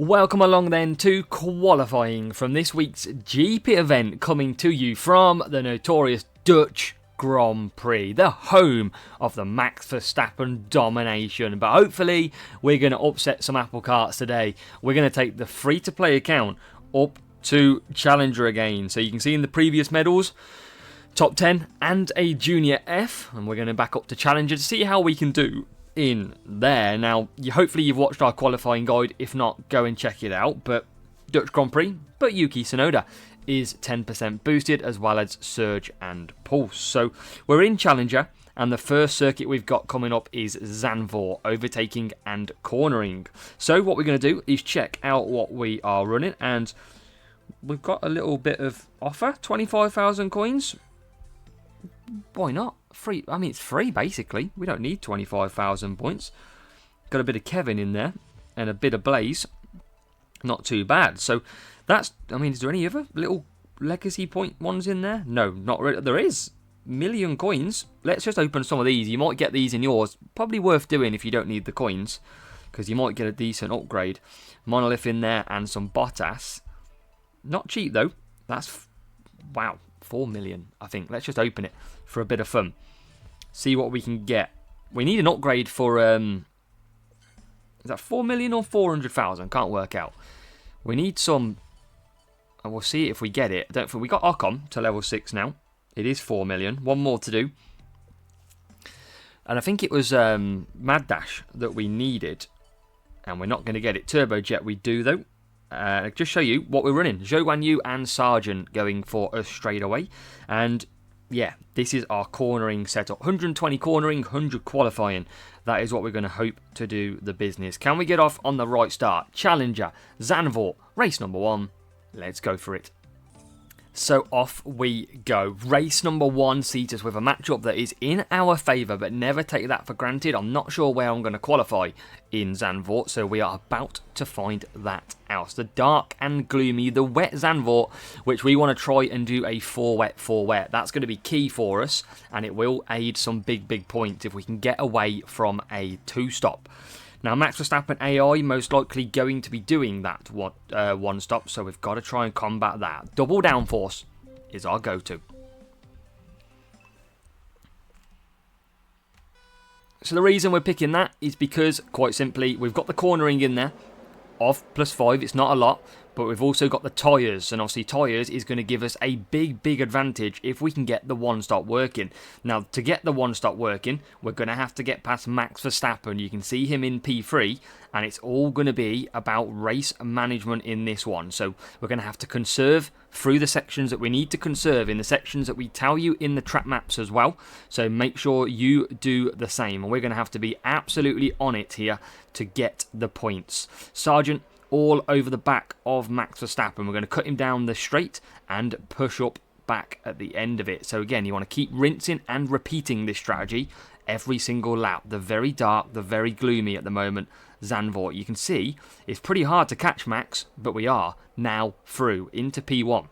Welcome along then to qualifying from this week's GP event, coming to you from the notorious Dutch Grand Prix, the home of the Max Verstappen domination. But hopefully we're going to upset some apple carts today. We're going to take the free-to-play account up to Challenger again. So you can see in the previous medals, top 10 and a Junior F, and we're going to back up to Challenger to see how we can do in there. Now, hopefully you've watched our qualifying guide. If not, go and check it out. But Dutch Grand Prix, but Yuki Tsunoda is 10% boosted, as well as Surge and Pulse. So we're in Challenger, and the first circuit we've got coming up is Zandvoort, overtaking and cornering. So what we're going to do is check out what we are running, and we've got a little bit of offer, 25,000 coins. Why not? Free. I mean, it's free, basically. We don't need 25,000 points. Got a bit of Kevin in there and a bit of Blaze. Not too bad. So that's, I mean, is there any other little legacy point ones in there? No, not really. There is. Million coins. Let's just open some of these. You might get these in yours. Probably worth doing if you don't need the coins, because you might get a decent upgrade. Monolith in there and some Bottas. Not cheap, though. That's, wow, 4 million, I think. Let's just open it for a bit of fun. See what we can get. We need an upgrade for, is that 4 million or 400,000? Can't work out. We need some, and we'll see if we get it. I don't think we got Ocon to level 6 now. It is 4 million. One more to do. And I think it was Mad Dash that we needed. And we're not going to get it. Turbojet we do, though. Just show you what we're running. Zhou Guan Yu and Sargent going for us straight away. And yeah, this is our cornering setup. 120 cornering, 100 qualifying. That is what we're going to hope to do the business. Can we get off on the right start? Challenger, Zandvoort, race number 1. Let's go for it. So off we go. Race number 1 sees us with a matchup that is in our favour, but never take that for granted. I'm not sure where I'm going to qualify in Zandvoort, so we are about to find that out. The dark and gloomy, the wet Zandvoort, which we want to try and do a 4 wet, 4 wet. That's going to be key for us, and it will aid some big points if we can get away from a 2-stop. Now, Max Verstappen AI most likely going to be doing that one stop, so we've got to try and combat that. Double downforce is our go-to. So the reason we're picking that is because, quite simply, we've got the cornering in there of +5. It's not a lot, but we've also got the tyres, and obviously tyres is going to give us a big advantage if we can get the one-stop working. Now, to get the one-stop working, we're going to have to get past Max Verstappen. You can see him in P3, and it's all going to be about race management in this one. So we're going to have to conserve through the sections that we need to conserve, in the sections that we tell you in the track maps as well. So make sure you do the same, and we're going to have to be absolutely on it here to get the points. Sargent all over the back of Max Verstappen. We're going to cut him down the straight and push up back at the end of it. So again, you want to keep rinsing and repeating this strategy every single lap. The very dark, the very gloomy at the moment, Zandvoort. You can see it's pretty hard to catch Max, but we are now through into P1.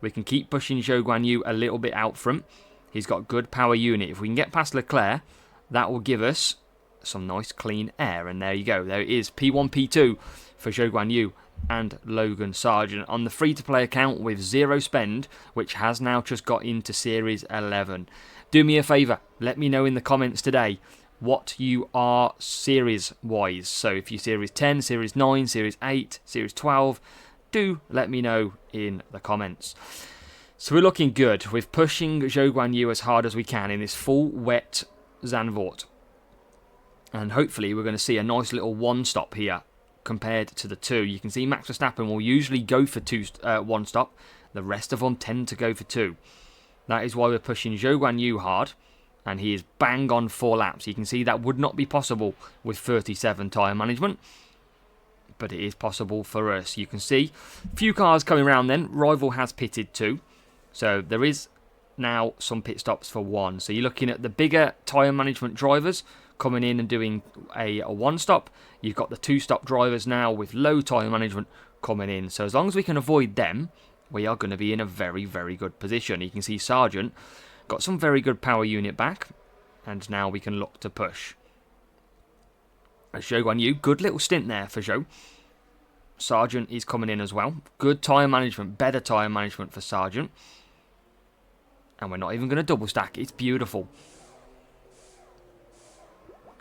We can keep pushing Zhou Guan Yu a little bit out front. He's got good power unit. If we can get past Leclerc, that will give us some nice clean air. And there you go. There it is. P1, P2 for Zhou Guan Yu and Logan Sargent on the free-to-play account with 0 spend, which has now just got into Series 11. Do me a favour, let me know in the comments today what you are series-wise. So if you're Series 10, Series 9, Series 8, Series 12, do let me know in the comments. So we're looking good. We're pushing Zhou Guan Yu as hard as we can in this full wet Zandvoort. And hopefully we're going to see a nice little one-stop here compared to the 2. You can see Max Verstappen will usually go for 1 stop. The rest of them tend to go for 2. That is why we're pushing Zhou Guan Yu hard, and he is bang on 4 laps. You can see that would not be possible with 37 tyre management, but it is possible for us. You can see a few cars coming around then. Rival has pitted 2, so there is now some pit stops for 1. So you're looking at the bigger tyre management drivers coming in and doing a 1-stop. You've got the 2-stop drivers now with low tyre management coming in. So as long as we can avoid them, we are going to be in a very good position. You can see Sargent got some very good power unit back, and now we can look to push. Zhou Guan Yu, good little stint there for Zhou. Sergeant is coming in as well. Good tyre management, better tyre management for Sergeant. And we're not even going to double stack. It's beautiful.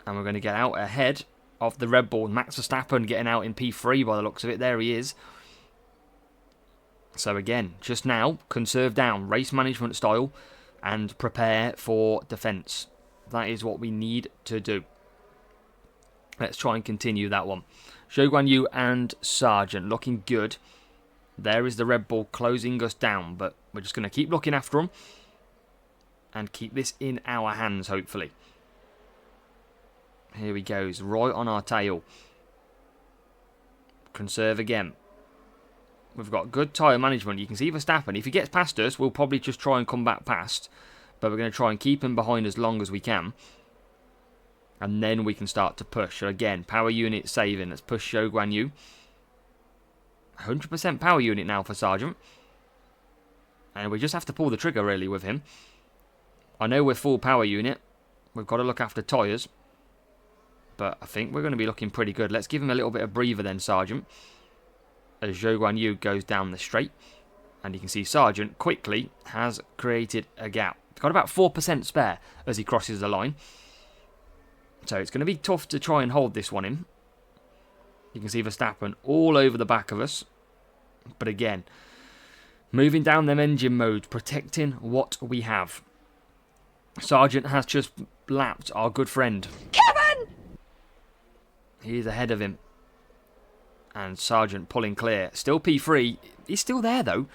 And we're going to get out ahead of the Red Bull. Max Verstappen getting out in P3 by the looks of it. There he is. So again, just now, conserve down, race management style, and prepare for defence. That is what we need to do. Let's try and continue that one. Zhou Guan Yu and Sergeant looking good. There is the Red Bull closing us down, but we're just going to keep looking after them and keep this in our hands, hopefully. Here he goes, right on our tail. Conserve again. We've got good tyre management. You can see Verstappen. If he gets past us, we'll probably just try and come back past. But we're going to try and keep him behind as long as we can. And then we can start to push. So again, power unit saving. Let's push Zhou Guan Yu. 100% power unit now for Sergeant. And we just have to pull the trigger really with him. I know we're full power unit. We've got to look after tyres. But I think we're going to be looking pretty good. Let's give him a little bit of breather then, Sergeant. As Zhou Guan Yu goes down the straight. And you can see Sergeant quickly has created a gap. He's got about 4% spare as he crosses the line. So it's going to be tough to try and hold this one in. You can see Verstappen all over the back of us. But again, moving down them engine modes, protecting what we have. Sergeant has just lapped our good friend Kevin! He's ahead of him. And Sergeant pulling clear. Still P3. He's still there though.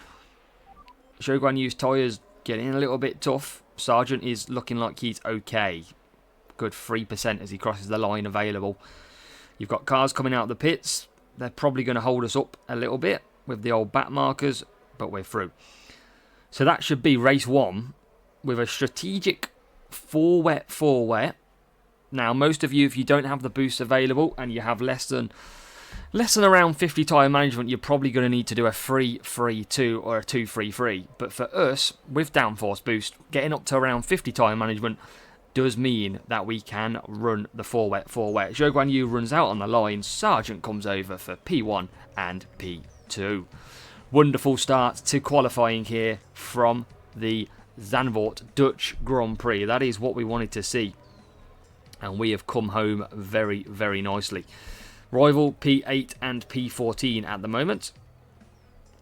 Zhou Guan Yu's tyres getting a little bit tough. Sergeant is looking like he's okay. Good 3% as he crosses the line available. You've got cars coming out of the pits. They're probably going to hold us up a little bit with the old back markers, but we're through. So that should be race 1 with a strategic 4 wet. Now, most of you, if you don't have the boost available and you have less than around 50 tyre management, you're probably going to need to do a 3-3-2 or a 2-3-3. But for us, with downforce boost, getting up to around 50 tyre management does mean that we can run the 4 wet. Zhou Guan Yu runs out on the line. Sergeant comes over for P1 and P2. Wonderful start to qualifying here from the Zandvoort Dutch Grand Prix. That is what we wanted to see. And we have come home very, very nicely. Rival P8 and P14 at the moment.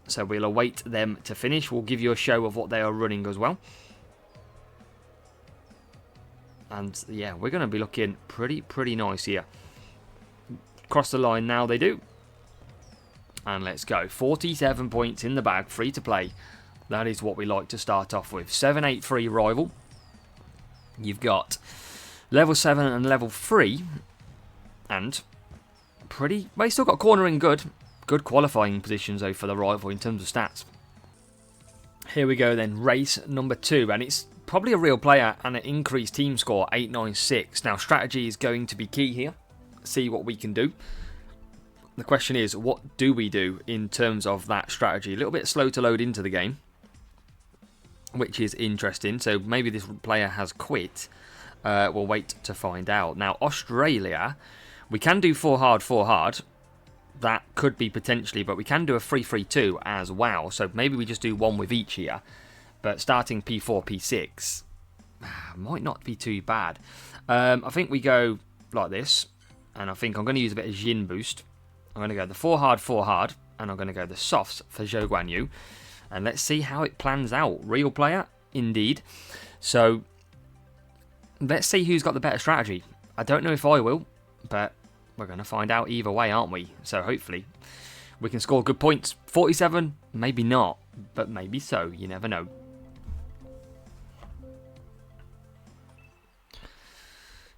So we'll await them to finish. We'll give you a show of what they are running as well. And yeah, we're going to be looking pretty nice here. Cross the line now, they do. And let's go. 47 points in the bag, free to play. That is what we like to start off with. 783 rival. You've got level 7 and level 3. And pretty... well, you still got cornering good. Good qualifying positions though for the rival in terms of stats. Here we go then. Race number 2. And it's probably a real player and an increased team score, 896. Now, strategy is going to be key here. See what we can do. The question is, what do we do in terms of that strategy? A little bit slow to load into the game, which is interesting. So maybe this player has quit. We'll wait to find out. Now, Australia, we can do 4 hard. That could be potentially, but we can do a 3-3-2 as well. So maybe we just do one with each here. But starting P4, P6 might not be too bad. I think we go like this. And I think I'm going to use a bit of Jin boost. I'm going to go the 4 hard. And I'm going to go the softs for Zhou Guan Yu. And let's see how it plans out. Real player, indeed. So, let's see who's got the better strategy. I don't know if I will. But we're going to find out either way, aren't we? So, hopefully, we can score good points. 47, maybe not. But maybe so. You never know.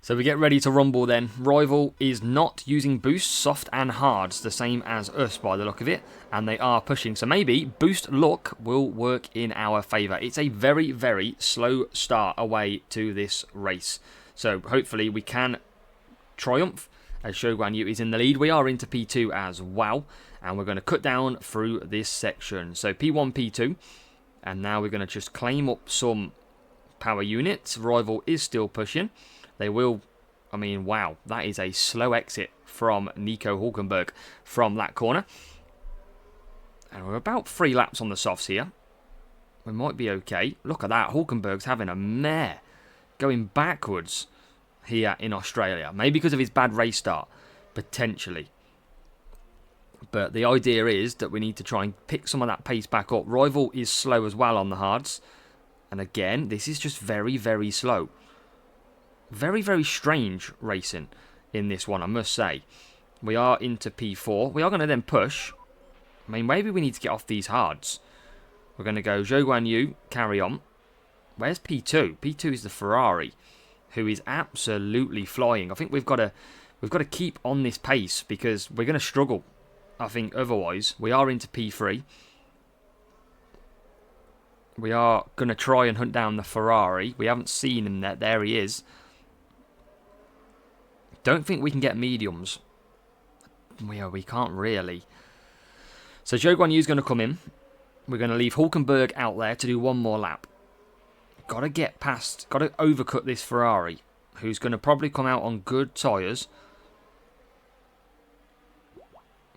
So we get ready to rumble then. Rival is not using boost, soft and hards, the same as us by the look of it. And they are pushing. So maybe boost luck will work in our favour. It's a very, very slow start away to this race. So hopefully we can triumph as Zhou Guan Yu is in the lead. We are into P2 as well. And we're going to cut down through this section. So P1, P2. And now we're going to just claim up some power units. Rival is still pushing. They will, wow, that is a slow exit from Nico Hulkenberg from that corner. And we're about 3 laps on the softs here. We might be okay. Look at that. Hulkenberg's having a mare. Going backwards here in Australia. Maybe because of his bad race start. Potentially. But the idea is that we need to try and pick some of that pace back up. Rival is slow as well on the hards. And again, this is just very, very slow. Very, very strange racing in this one, I must say. We are into P4. We are going to then push. I mean, maybe we need to get off these hards. We're going to go Zhou Guan Yu, carry on. Where's P2? P2 is the Ferrari, who is absolutely flying. I think we've got to keep on this pace because we're going to struggle. I think otherwise. We are into P3. We are going to try and hunt down the Ferrari. We haven't seen him yet. There he is. Don't think we can get mediums. We can't really. So Zhou Guan Yu is going to come in. We're going to leave Hulkenberg out there to do one more lap. Got to get past, got to overcut this Ferrari, who's going to probably come out on good tyres.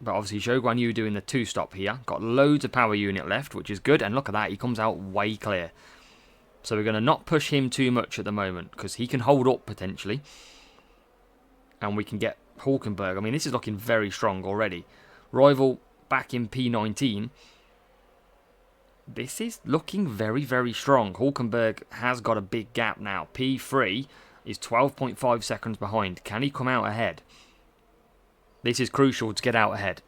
But obviously Zhou Guan Yu doing the 2-stop here. Got loads of power unit left, which is good. And look at that, he comes out way clear. So we're going to not push him too much at the moment, because he can hold up potentially. And we can get Hulkenberg. I mean, this is looking very strong already. Rival back in P19. This is looking very, very strong. Hulkenberg has got a big gap now. P3 is 12.5 seconds behind. Can he come out ahead? This is crucial to get out ahead.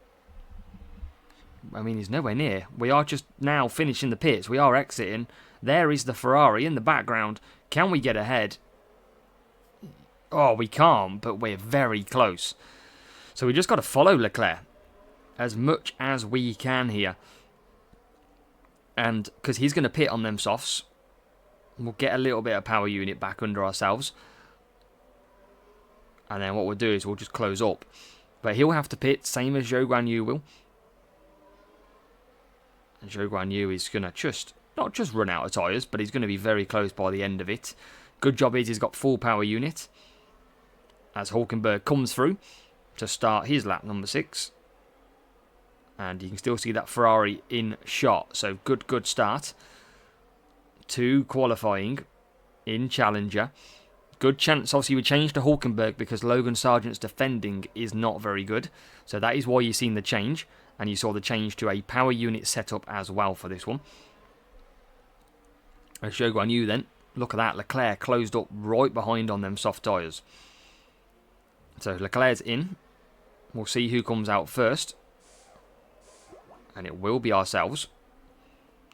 I mean, he's nowhere near. We are just now finishing the pits. We are exiting. There is the Ferrari in the background. Can we get ahead? Oh, we can't, but we're very close. So we just got to follow Leclerc as much as we can here. And because he's going to pit on them softs, we'll get a little bit of power unit back under ourselves. And then what we'll do is we'll just close up. But he'll have to pit, same as Zhou Guan Yu will. And Zhou Guan Yu is going to just, not just run out of tyres, but he's going to be very close by the end of it. Good job is he's got full power unit. As Hulkenberg comes through to start his lap number 6. And you can still see that Ferrari in shot. So good start to qualifying in Challenger. Good chance, obviously, we changed to Hulkenberg because Logan Sargent's defending is not very good. So that is why you've seen the change. And you saw the change to a power unit setup as well for this one. As Zhou Guan Yu then, look at that, Leclerc closed up right behind on them soft tyres. So Leclerc's in. We'll see who comes out first. And it will be ourselves.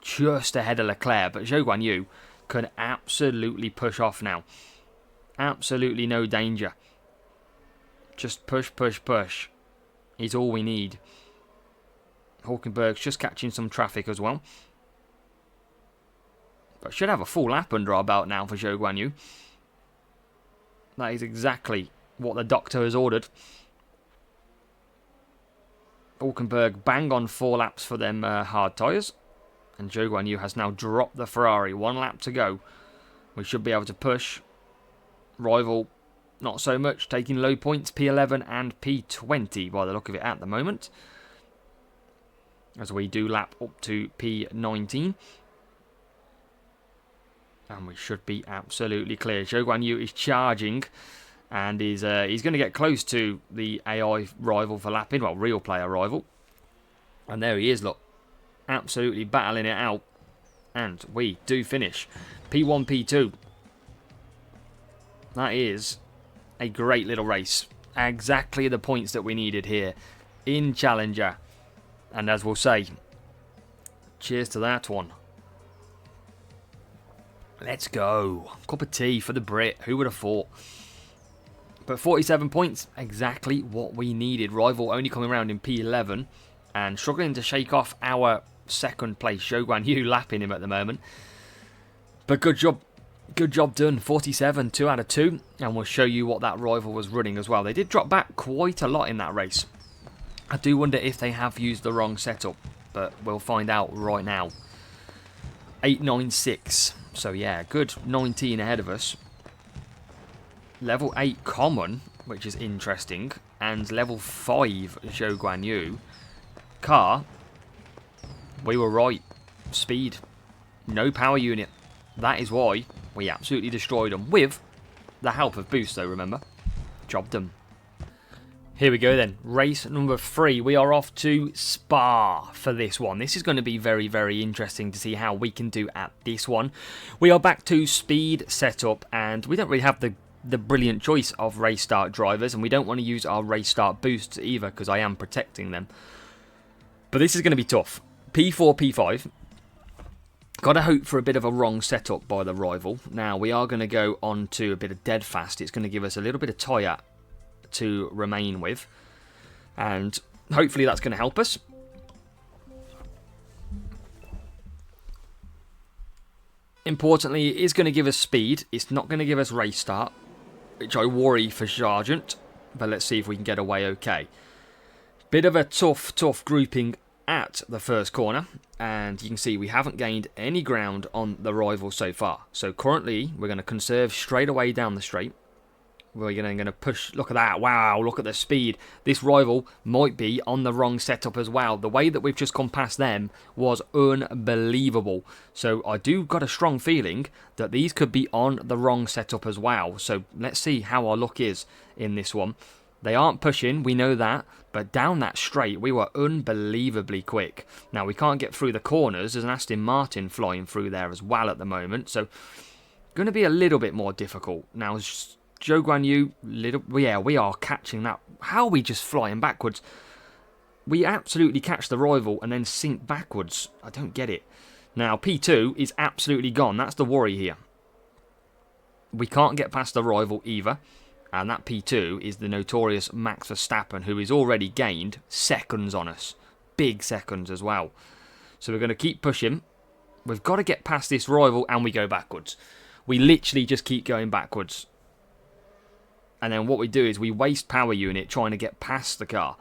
Just ahead of Leclerc. But Zhou Guan Yu can absolutely push off now. Absolutely no danger. Just push, push, push. Is all we need. Hulkenberg's just catching some traffic as well. But should have a full lap under our belt now for Zhou Guan Yu. That is exactly what the doctor has ordered. Hulkenberg bang on 4 laps for them hard tyres. And Zhou Guan Yu has now dropped the Ferrari. 1 lap to go. We should be able to push. Rival, not so much. Taking low points, P11 and P20 by the look of it at the moment. As we do lap up to P19. And we should be absolutely clear. Zhou Guan Yu is charging. And he's going to get close to the AI rival for lapping. Well, real player rival. And there he is, look. Absolutely battling it out. And we do finish. P1, P2. That is a great little race. Exactly the points that we needed here in Challenger. And as we'll say, cheers to that one. Let's go. Cup of tea for the Brit. Who would have thought? But 47 points, exactly what we needed. Rival only coming around in P11 and struggling to shake off our second place. Zhou Guan Yu lapping him at the moment. But good job. Good job done. 47, 2 out of 2. And we'll show you what that rival was running as well. They did drop back quite a lot in that race. I do wonder if they have used the wrong setup. But we'll find out right now. 896. So yeah, good 19 ahead of us. Level 8 common, which is interesting. And level 5 Zhou Guan Yu. Car We were right. Speed. No power unit. That is why we absolutely destroyed them. With the help of boost, though, remember? Jobbed them. Here we go then. Race number 3. We are off to Spa for this one. This is going to be very, very interesting to see how we can do at this one. We are back to speed setup, and we don't really have the brilliant choice of race start drivers, and we don't want to use our race start boosts either because I am protecting them. But this is going to be tough. P4, P5. Got to hope for a bit of a wrong setup by the rival. Now, we are going to go on to a bit of dead fast. It's going to give us a little bit of tyre to remain with, and hopefully that's going to help us. Importantly, it is going to give us speed. It's not going to give us race start, which I worry for Sargent, but let's see if we can get away okay. Bit of a tough grouping at the first corner, and you can see we haven't gained any ground on the rival so far. So currently we're going to conserve straight away down the straight. We're going to push. Look at that. Wow, look at the speed. This rival might be on the wrong setup as well. The way that we've just gone past them was unbelievable. So I do got a strong feeling that these could be on the wrong setup as well. So let's see how our luck is in this one. They aren't pushing, we know that, but down that straight we were unbelievably quick. Now we can't get through the corners. There's an Aston Martin flying through there as well at the moment. So going to be a little bit more difficult. Now Zhou Guan Yu, we are catching that. How are we just flying backwards? We absolutely catch the rival and then sink backwards. I don't get it. Now, P2 is absolutely gone. That's the worry here. We can't get past the rival either. And that P2 is the notorious Max Verstappen, who has already gained seconds on us. Big seconds as well. So we're going to keep pushing. We've got to get past this rival and we go backwards. We literally just keep going backwards. And then what we do is we waste power unit trying to get past the car.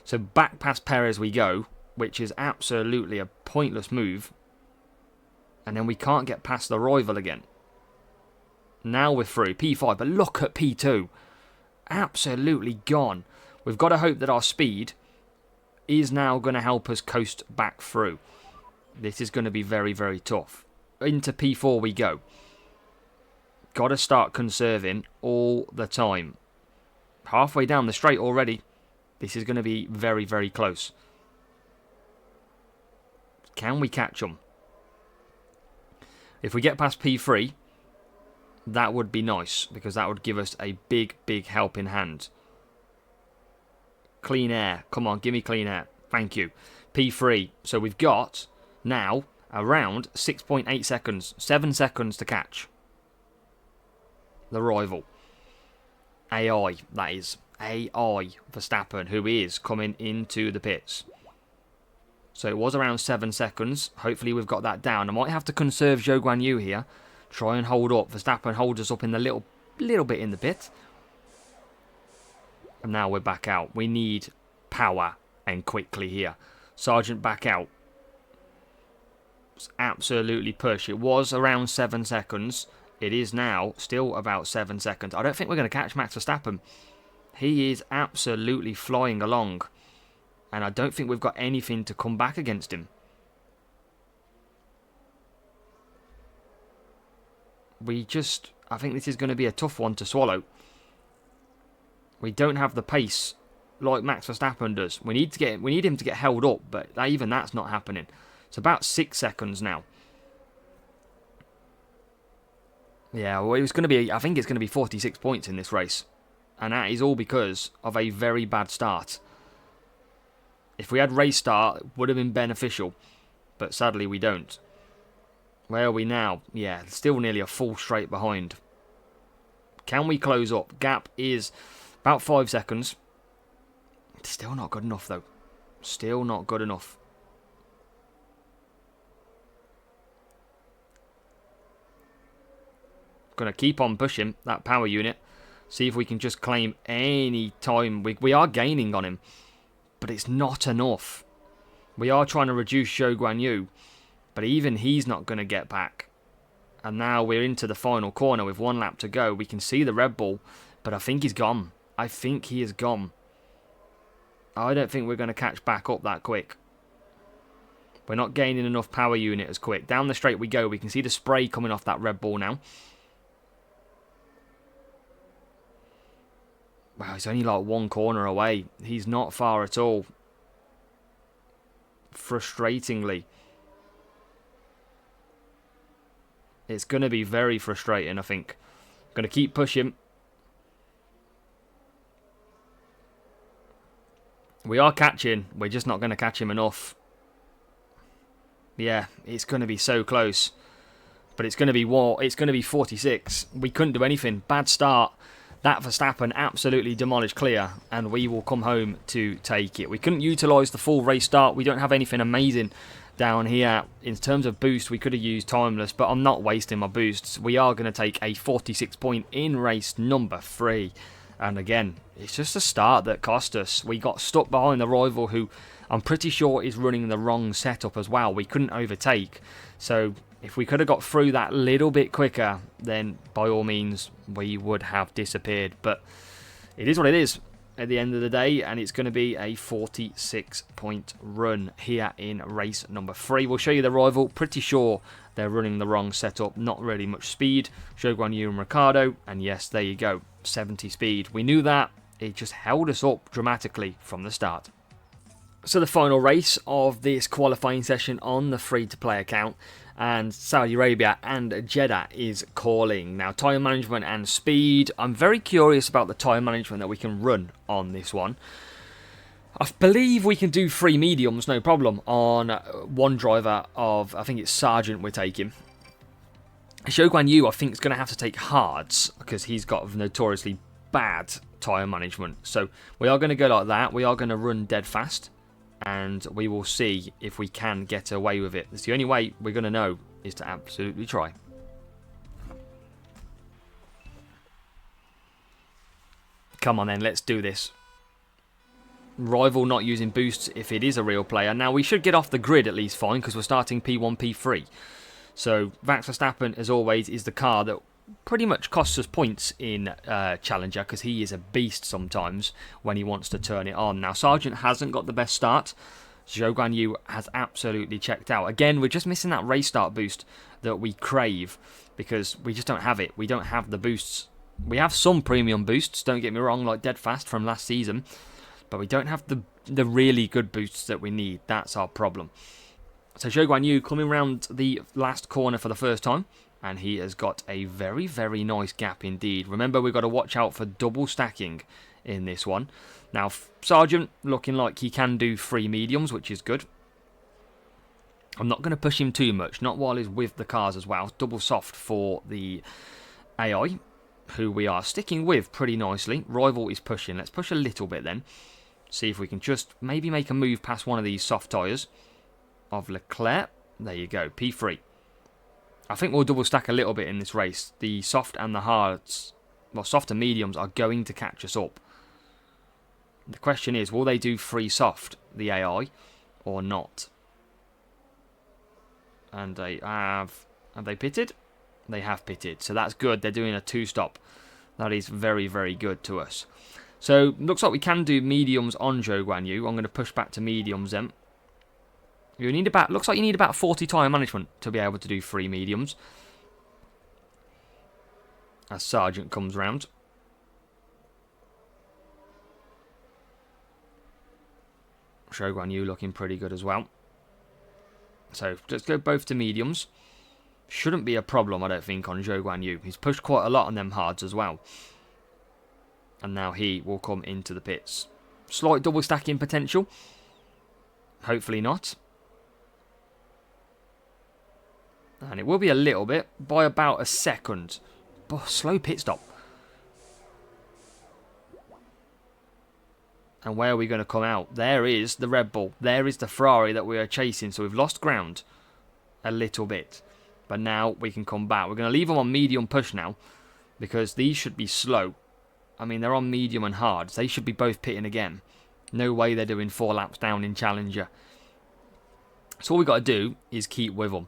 So back past Perez we go, which is absolutely a pointless move. And then we can't get past the rival again. Now we're through. P5, but look at P2. Absolutely gone. We've got to hope that our speed is now going to help us coast back through. This is going to be very, very tough. Into P4 we go. Got to start conserving all the time. Halfway down the straight already. This is going to be very, very close. Can we catch them? If we get past P3, that would be nice, because that would give us a big, big helping hand. Clean air. Come on, give me clean air. Thank you. P3. So we've got now around 6.8 seconds. 7 seconds to catch the rival. AI, that is. AI Verstappen, who is coming into the pits. So it was around 7 seconds. Hopefully we've got that down. I might have to conserve Zhou Guan Yu here. Try and hold up. Verstappen holds us up in the little bit in the pit. And now we're back out. We need power and quickly here. Sargent back out. It's absolutely push. It was around 7 seconds. It is now still about 7 seconds. I don't think we're going to catch Max Verstappen. He is absolutely flying along. And I don't think we've got anything to come back against him. I think this is going to be a tough one to swallow. We don't have the pace like Max Verstappen does. We need him to get held up, but even that's not happening. It's about 6 seconds now. Yeah, well, I think it's going to be 46 points in this race. And that is all because of a very bad start. If we had race start, it would have been beneficial. But sadly, we don't. Where are we now? Yeah, still nearly a full straight behind. Can we close up? Gap is about 5 seconds. Still not good enough, though. Still not good enough. Going to keep on pushing that power unit. See if we can just claim any time. We are gaining on him. But it's not enough. We are trying to reduce Zhou Guan Yu. But even he's not going to get back. And now we're into the final corner with 1 lap to go. We can see the Red Bull. But I think he's gone. I think he is gone. I don't think we're going to catch back up that quick. We're not gaining enough power unit as quick. Down the straight we go. We can see the spray coming off that Red Bull now. Wow, he's only like one corner away. He's not far at all. Frustratingly. It's going to be very frustrating, I think. Going to keep pushing. We are catching. We're just not going to catch him enough. Yeah, it's going to be so close. But it's going to be what? It's going to be 46. We couldn't do anything. Bad start. That Verstappen absolutely demolished clear, and we will come home to take it. We couldn't utilise the full race start. We don't have anything amazing down here. In terms of boost, we could have used Timeless, but I'm not wasting my boosts. We are going to take a 46 point in race number 3. And again, it's just a start that cost us. We got stuck behind the rival who I'm pretty sure is running the wrong setup as well. We couldn't overtake. So if we could have got through that little bit quicker, then by all means we would have disappeared. But it is what it is at the end of the day, and it's going to be a 46 point run here in race number 3. We'll show you the rival. Pretty sure they're running the wrong setup. Not really much speed. Zhou Guanyu and Ricciardo, and yes, there you go, 70 speed. We knew that. It just held us up dramatically from the start. So the final race of this qualifying session on the free-to-play account, and Saudi Arabia and Jeddah is calling. Now, tyre management and speed. I'm very curious about the tyre management that we can run on this one. I believe we can do 3 mediums, no problem, on one driver of, I think it's Sargent we're taking. Zhou Guanyu, I think, is going to have to take hards, because he's got notoriously bad tyre management. So we are going to go like that. We are going to run dead fast, and we will see if we can get away with it. It's the only way we're going to know is to absolutely try. Come on then, let's do this. Rival not using boosts if it is a real player. Now, we should get off the grid at least fine, because we're starting P1, P3. So, Max Verstappen, as always, is the car that pretty much costs us points in Challenger, because he is a beast sometimes when he wants to turn it on. Now, Sargent hasn't got the best start. Zhou Guanyu has absolutely checked out. Again, we're just missing that race start boost that we crave, because we just don't have it. We don't have the boosts. We have some premium boosts, don't get me wrong, like Dead Fast from last season, but we don't have the really good boosts that we need. That's our problem. So Zhou Guanyu coming round the last corner for the first time, and he has got a very, very nice gap indeed. Remember, we've got to watch out for double stacking in this one. Now, Sargent looking like he can do 3 mediums, which is good. I'm not going to push him too much, not while he's with the cars as well. Double soft for the AI, who we are sticking with pretty nicely. Rival is pushing. Let's push a little bit then. See if we can just maybe make a move past one of these soft tyres of Leclerc. There you go, P3. I think we'll double stack a little bit in this race. The soft and the hards, well, soft and mediums are going to catch us up. The question is, will they do 3 soft, the AI, or not? And they have they pitted? They have pitted, so that's good. They're doing a 2-stop. That is very, very good to us. So, looks like we can do mediums on Zhou Guanyu. I'm going to push back to mediums then. You need about, looks like you need about 40 tyre management to be able to do 3 mediums. As Sargent comes round. Zhou Guanyu looking pretty good as well. So, let's go both to mediums. Shouldn't be a problem, I don't think, on Zhou Guanyu. He's pushed quite a lot on them hards as well. And now he will come into the pits. Slight double stacking potential. Hopefully not. And it will be a little bit, by about a second. Slow pit stop. And where are we going to come out? There is the Red Bull. There is the Ferrari that we are chasing. So we've lost ground a little bit. But now we can come back. We're going to leave them on medium push now, because these should be slow. I mean, they're on medium and hards. They should be both pitting again. No way they're doing 4 laps down in Challenger. So all we've got to do is keep with them.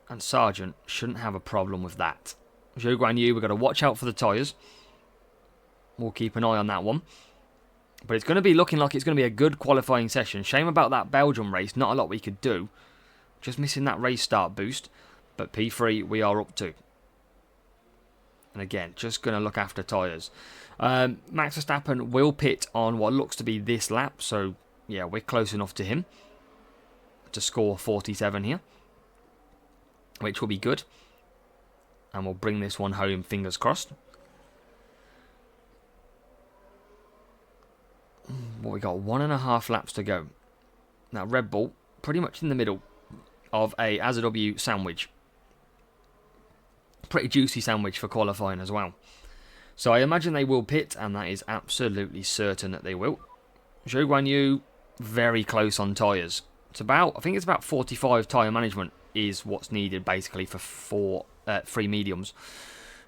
And Sargent shouldn't have a problem with that. Zhou Guanyu, we've got to watch out for the tyres. We'll keep an eye on that one. But it's going to be looking like it's going to be a good qualifying session. Shame about that Belgium race. Not a lot we could do. Just missing that race start boost. But P3 we are up to. And again, just going to look after tyres. Max Verstappen will pit on what looks to be this lap. So, yeah, we're close enough to him to score 47 here, which will be good. And we'll bring this one home, fingers crossed. What we got? 1.5 laps to go. Now, Red Bull, pretty much in the middle of a AZW sandwich. Pretty juicy sandwich for qualifying as well. So I imagine they will pit, and that is absolutely certain that they will. Zhou Guanyu, very close on tyres. I think it's about 45 tyre management is what's needed basically for 3 mediums.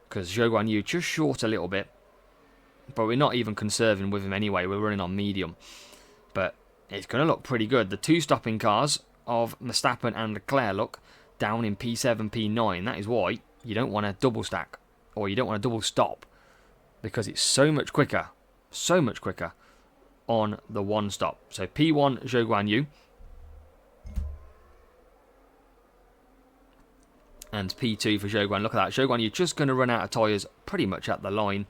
Because Zhou Guanyu just short a little bit. But we're not even conserving with him anyway. We're running on medium. But it's going to look pretty good. The 2 stopping cars of Verstappen and Leclerc look down in P7, P9. That is why you don't want a double stack. Or you don't want a double stop. Because it's so much quicker. So much quicker on the 1 stop. So P1, Zhou Guanyu. And P2 for Zhou Guan. Look at that. Zhou Guan, you're just going to run out of tyres pretty much at the line.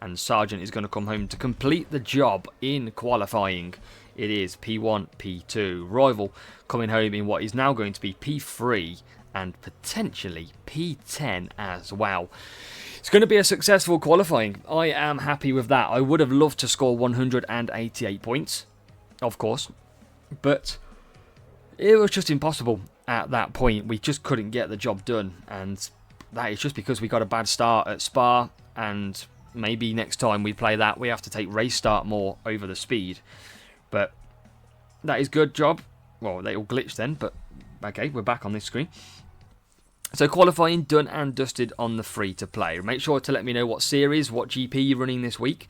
And Sargent is going to come home to complete the job in qualifying. It is P1, P2. Rival coming home in what is now going to be P3 and potentially P10 as well. It's going to be a successful qualifying. I am happy with that. I would have loved to score 188 points, of course. But it was just impossible at that point. We just couldn't get the job done. And that is just because we got a bad start at Spa. And maybe next time we play that, we have to take race start more over the speed. But that is good job. Well, they all glitched then, but okay, we're back on this screen. So qualifying done and dusted on the free-to-play. Make sure to let me know what series, what GP you're running this week.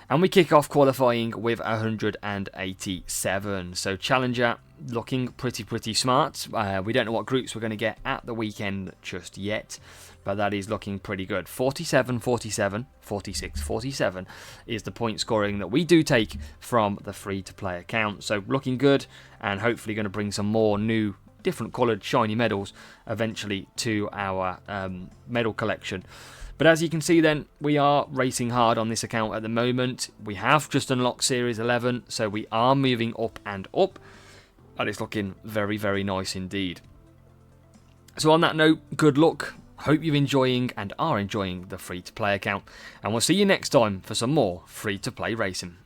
And we kick off qualifying with 187. So Challenger looking pretty smart. We don't know what groups we're going to get at the weekend just yet. But that is looking pretty good. 47, 47, 46, 47 is the point scoring that we do take from the free-to-play account. So looking good, and hopefully going to bring some more new, different coloured shiny medals eventually to our medal collection. But as you can see then, we are racing hard on this account at the moment. We have just unlocked Series 11, so we are moving up and up. And it's looking very nice indeed. So on that note, good luck. Hope you're enjoying and are enjoying the free-to-play account. And we'll see you next time for some more free-to-play racing.